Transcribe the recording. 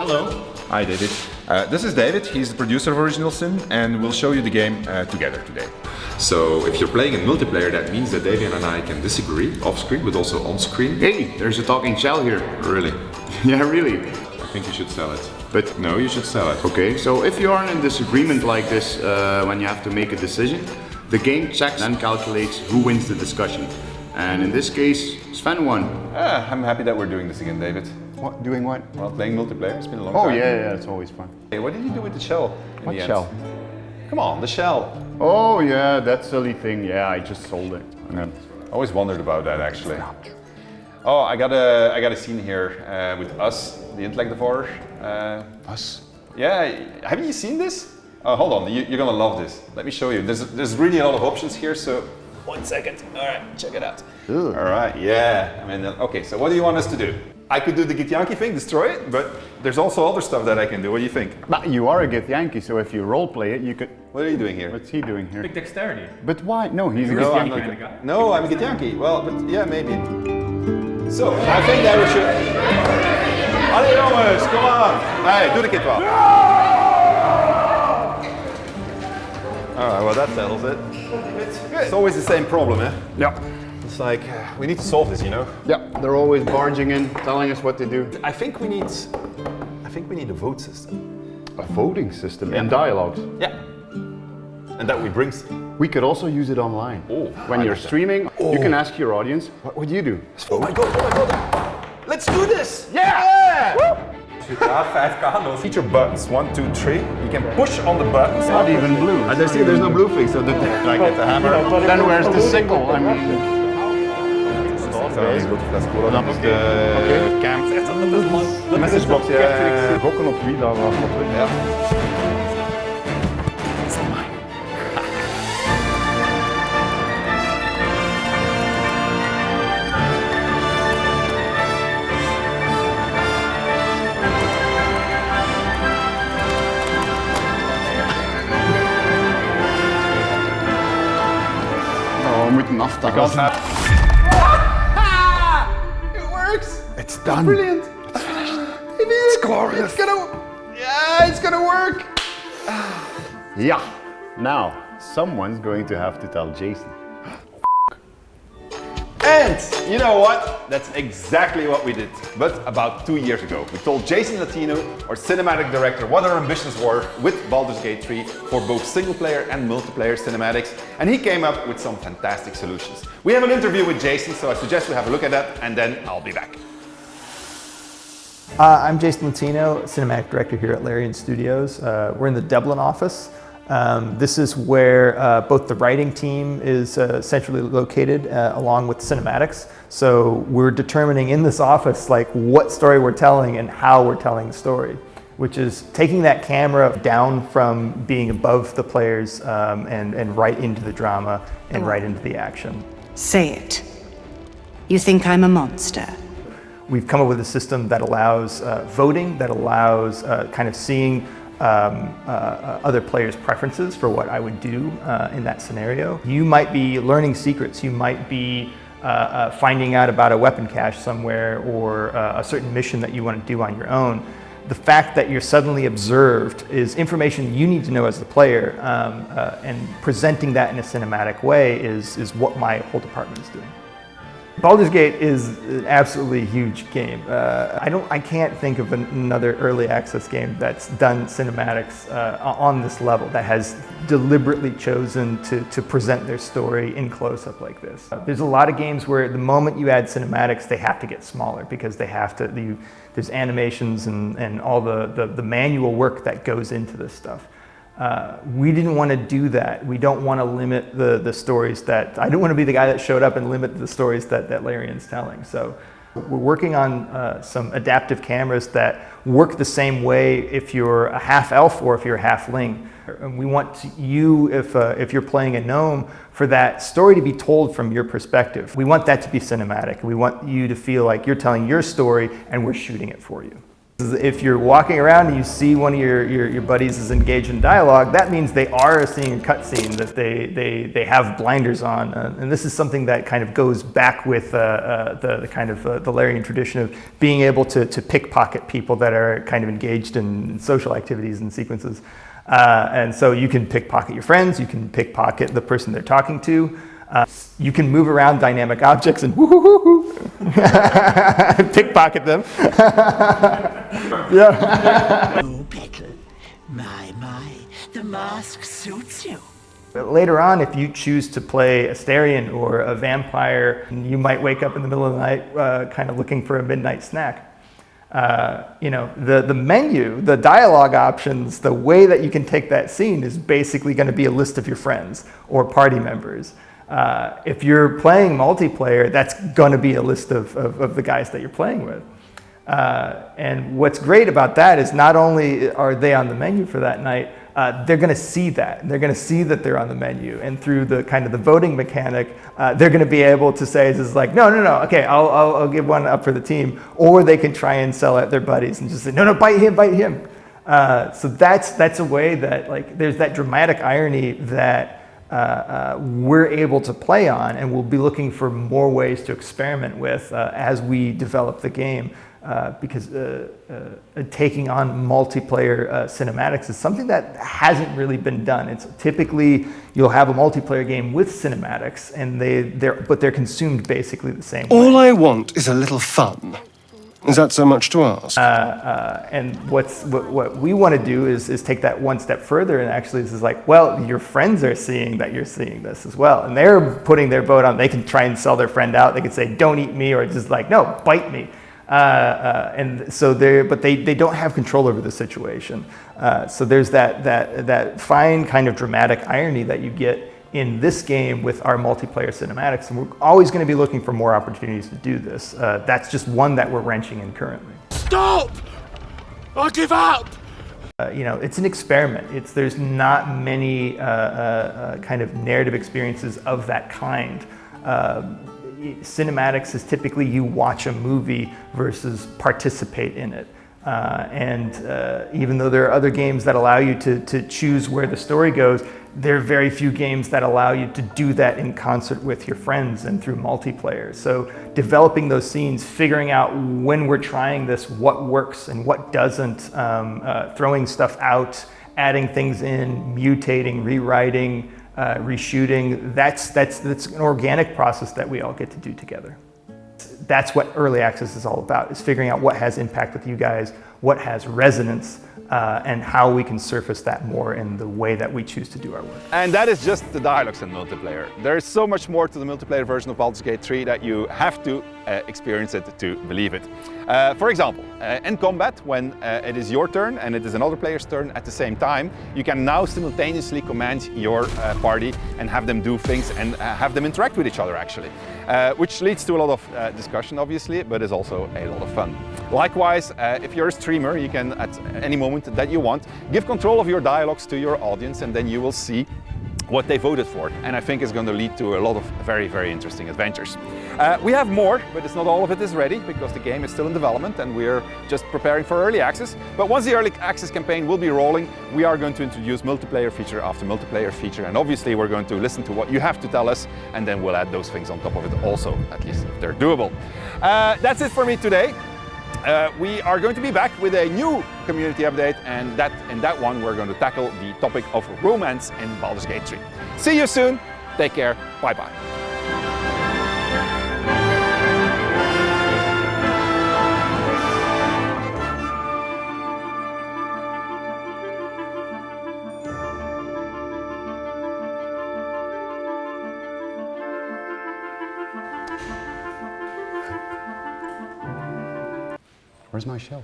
Hello. Hi, David. This is David. He's the producer of Original Sin, and we'll show you the game together today. So, if you're playing in multiplayer, that means that Davian and I can disagree off-screen, but also on-screen. Hey, there's a talking shell here. Really? Yeah, really. I think you should sell it. But No, you should sell it. okay, so if you are in disagreement like this when you have to make a decision, the game checks and calculates who wins the discussion. And in this case, Sven won. I'm happy that we're doing this again, David. What? Doing what? Well, playing multiplayer, it's been a long Oh time. yeah, it's always fun. Hey, what did you do with the shell in What the end? shell? Come on, the shell. Oh yeah, that silly thing. Yeah, I just sold it. I always wondered about that, actually. Not true. Oh, I got a scene here with us, the intellect divorce. Us? Yeah, haven't you seen this? Oh, hold on, you're gonna love this. Let me show you. There's really a lot of options here, so 1 second. All right, check it out. Ugh. All right, yeah. I mean, okay. So what do you want us to do? I could do the Githyanki thing, destroy it, but there's also other stuff that I can do. What do you think? But you are a Githyanki, so if you role play it, you could. What are you doing here? What's he doing here? Big dexterity. But why? No, he's a No, I'm Githyanki. not. Kinda guy. No, I'm a Githyanki. Well, but yeah, maybe. So I think that we should. Allee jongens, kom aan. Hey, doe de kit wel. All right, well that settles it. It's always the same problem, eh? Yeah. It's like we need to solve this, you know. Yeah, they're always barging in, telling us what to do. I think we need a vote system. A voting system and dialogues. Yeah. And that we bring. We could also use it online. Oh, when I you're like that. streaming, you can ask your audience, what do you do? Oh my god! Let's do this! Yeah! Feature buttons 1, 2, 3. You can push on the buttons. Not even blue. There's no blue thing, so I get the hammer. Then where's the sickle? I mean, Dan is de cam. De messagebox, ja. gokken op wie dat was. Ja. Oh, we moeten aftasten. It works! It's done. Brilliant! It's finished! It's glorious! It's gonna work! Yeah. Now, someone's going to have to tell Jason. And you know what? That's exactly what we did. But about 2 years ago, we told Jason Latino, our cinematic director, what our ambitions were with Baldur's Gate 3 for both single player and multiplayer cinematics, and he came up with some fantastic solutions. We have an interview with Jason, so I suggest we have a look at that, and then I'll be back. I'm Jason Latino, Cinematic Director here at Larian Studios. We're in the Dublin office. This is where both the writing team is centrally located along with cinematics. So we're determining in this office like what story we're telling and how we're telling the story, which is taking that camera down from being above the players and right into the drama and right into the action. Say it. You think I'm a monster? We've come up with a system that allows voting, that allows kind of seeing other players' preferences for what I would do in that scenario. You might be learning secrets, you might be finding out about a weapon cache somewhere or a certain mission that you want to do on your own. The fact that you're suddenly observed is information you need to know as the player, and presenting that in a cinematic way is what my whole department is doing. Baldur's Gate is an absolutely huge game. I can't think of another early access game that's done cinematics on this level, that has deliberately chosen to present their story in close-up like this. There's a lot of games where the moment you add cinematics, they have to get smaller because they have to, there's animations and all the manual work that goes into this stuff. We didn't want to do that. We don't want to limit the stories that, I don't want to be the guy that showed up and limit the stories that Larian's telling. So we're working on some adaptive cameras that work the same way if you're a half elf or if you're a halfling. And we want you, if you're playing a gnome, for that story to be told from your perspective. We want that to be cinematic. We want you to feel like you're telling your story and we're shooting it for you. If you're walking around and you see one of your buddies is engaged in dialogue, that means they are seeing a cutscene, that they have blinders on. And this is something that kind of goes back with the kind of the Larian tradition of being able to pickpocket people that are kind of engaged in social activities and sequences. And so you can pickpocket your friends, you can pickpocket the person they're talking to. You can move around dynamic objects and pickpocket them. Yeah. Oh, Petal. My, the mask suits you. But later on, if you choose to play a Starian or a vampire, you might wake up in the middle of the night kind of looking for a midnight snack. You know, the menu, the dialogue options, the way that you can take that scene is basically going to be a list of your friends or party members. If you're playing multiplayer, that's going to be a list of the guys that you're playing with. And what's great about that is not only are they on the menu for that night, they're going to see that. They're going to see that they're on the menu. And through the kind of the voting mechanic, they're going to be able to say, it's like, no, okay, I'll give one up for the team. Or they can try and sell at their buddies and just say, no, bite him. So that's a way that, like, there's that dramatic irony that we're able to play on, and we'll be looking for more ways to experiment with as we develop the game, because taking on multiplayer cinematics is something that hasn't really been done. It's typically you'll have a multiplayer game with cinematics, and they're consumed basically the same way. All I want is a little fun. Is that so much to ask? And what we want to do is take that one step further, and actually this is like, well, your friends are seeing that you're seeing this as well, and they're putting their vote on. They can try and sell their friend out. They can say, don't eat me, or just like, no, bite me. And so they don't have control over the situation. So there's that fine kind of dramatic irony that you get in this game with our multiplayer cinematics, and we're always going to be looking for more opportunities to do this. That's just one that we're wrenching in currently. Stop! I give up! You know, it's an experiment. There's not many kind of narrative experiences of that kind. Cinematics is typically you watch a movie versus participate in it. And even though there are other games that allow you to choose where the story goes, there are very few games that allow you to do that in concert with your friends and through multiplayer. So developing those scenes, figuring out when we're trying this, what works and what doesn't, throwing stuff out, adding things in, mutating, rewriting, reshooting, that's an organic process that we all get to do together. That's what early access is all about, is figuring out what has impact with you guys, what has resonance, and how we can surface that more in the way that we choose to do our work. And that is just the dialogues in multiplayer. There is so much more to the multiplayer version of Baldur's Gate 3 that you have to experience it to believe it. For example, in combat, when it is your turn and it is another player's turn at the same time, you can now simultaneously command your party and have them do things and have them interact with each other, actually. Which leads to a lot of discussion, obviously, but is also a lot of fun. Likewise, if you're a streamer, you can, at any moment that you want, give control of your dialogues to your audience, and then you will see what they voted for. And I think it's going to lead to a lot of very, very interesting adventures. We have more, but it's not all of it is ready, because the game is still in development and we're just preparing for early access. But once the early access campaign will be rolling, we are going to introduce multiplayer feature after multiplayer feature, and obviously we're going to listen to what you have to tell us, and then we'll add those things on top of it also, at least if they're doable. That's it for me today. We are going to be back with a new community update, and in that one we're going to tackle the topic of romance in Baldur's Gate 3. See you soon, take care, bye bye. Where's my show?